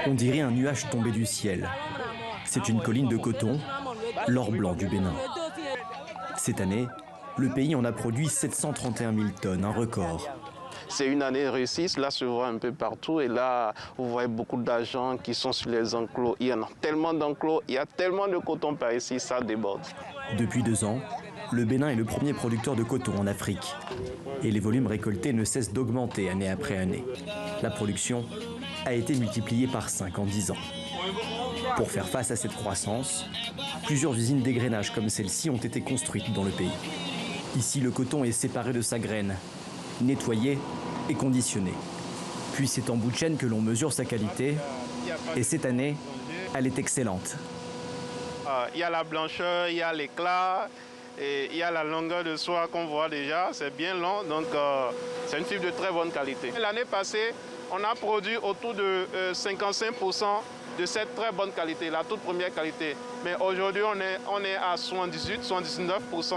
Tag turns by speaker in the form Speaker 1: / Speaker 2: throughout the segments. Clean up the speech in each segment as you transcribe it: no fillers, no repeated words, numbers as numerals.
Speaker 1: On dirait un nuage tombé du ciel. C'est une colline de coton, l'or blanc du Bénin. Cette année, le pays en a produit 731 000 tonnes, un record.
Speaker 2: C'est une année réussie, cela se voit un peu partout et là, vous voyez beaucoup d'argent qui sont sur les enclos. Il y en a tellement d'enclos, il y a tellement de coton par ici, ça déborde.
Speaker 1: Depuis 2 ans, le Bénin est le premier producteur de coton en Afrique. Et les volumes récoltés ne cessent d'augmenter année après année. La production a été multipliée par 5 en 10 ans. Pour faire face à cette croissance, plusieurs usines d'égrainage comme celle-ci ont été construites dans le pays. Ici, le coton est séparé de sa graine, nettoyé et conditionné. Puis c'est en bout de chaîne que l'on mesure sa qualité. Et cette année, elle est excellente.
Speaker 2: Il y a la blancheur, il y a l'éclat, et il y a la longueur de soie qu'on voit déjà. C'est bien long, donc c'est une fibre de très bonne qualité. L'année passée, on a produit autour de 55% de cette très bonne qualité, la toute première qualité. Mais aujourd'hui, on est à 78-79%.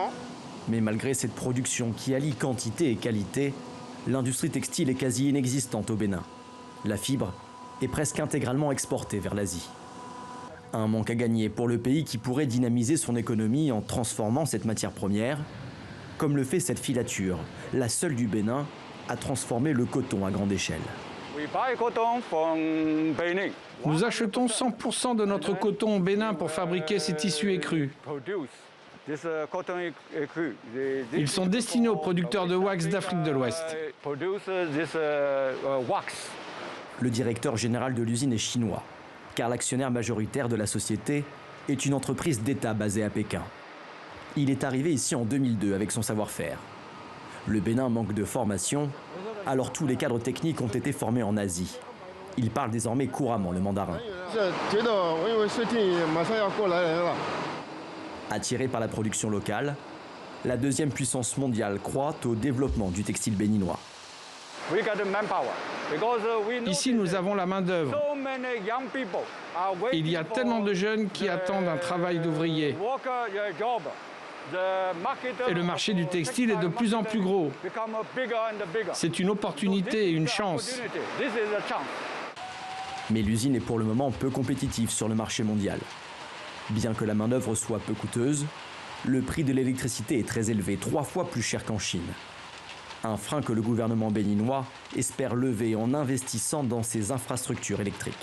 Speaker 1: Mais malgré cette production qui allie quantité et qualité, l'industrie textile est quasi inexistante au Bénin. La fibre est presque intégralement exportée vers l'Asie. Un manque à gagner pour le pays qui pourrait dynamiser son économie en transformant cette matière première, comme le fait cette filature, la seule du Bénin à transformer le coton à grande échelle.
Speaker 3: Nous achetons 100% de notre coton au Bénin pour fabriquer ces tissus écrus. Ils sont destinés aux producteurs de wax d'Afrique de l'Ouest.
Speaker 1: Le directeur général de l'usine est chinois, car l'actionnaire majoritaire de la société est une entreprise d'État basée à Pékin. Il est arrivé ici en 2002 avec son savoir-faire. Le Bénin manque de formation, alors tous les cadres techniques ont été formés en Asie. Ils parlent désormais couramment le mandarin. Attiré par la production locale, la deuxième puissance mondiale croit au développement du textile béninois.
Speaker 3: Ici, nous avons la main-d'œuvre. Il y a tellement de jeunes qui attendent un travail d'ouvrier. Et le marché du textile est de plus en plus gros. C'est une opportunité et une chance.
Speaker 1: Mais l'usine est pour le moment peu compétitive sur le marché mondial. Bien que la main-d'œuvre soit peu coûteuse, le prix de l'électricité est très élevé, 3 fois plus cher qu'en Chine. Un frein que le gouvernement béninois espère lever en investissant dans ses infrastructures électriques.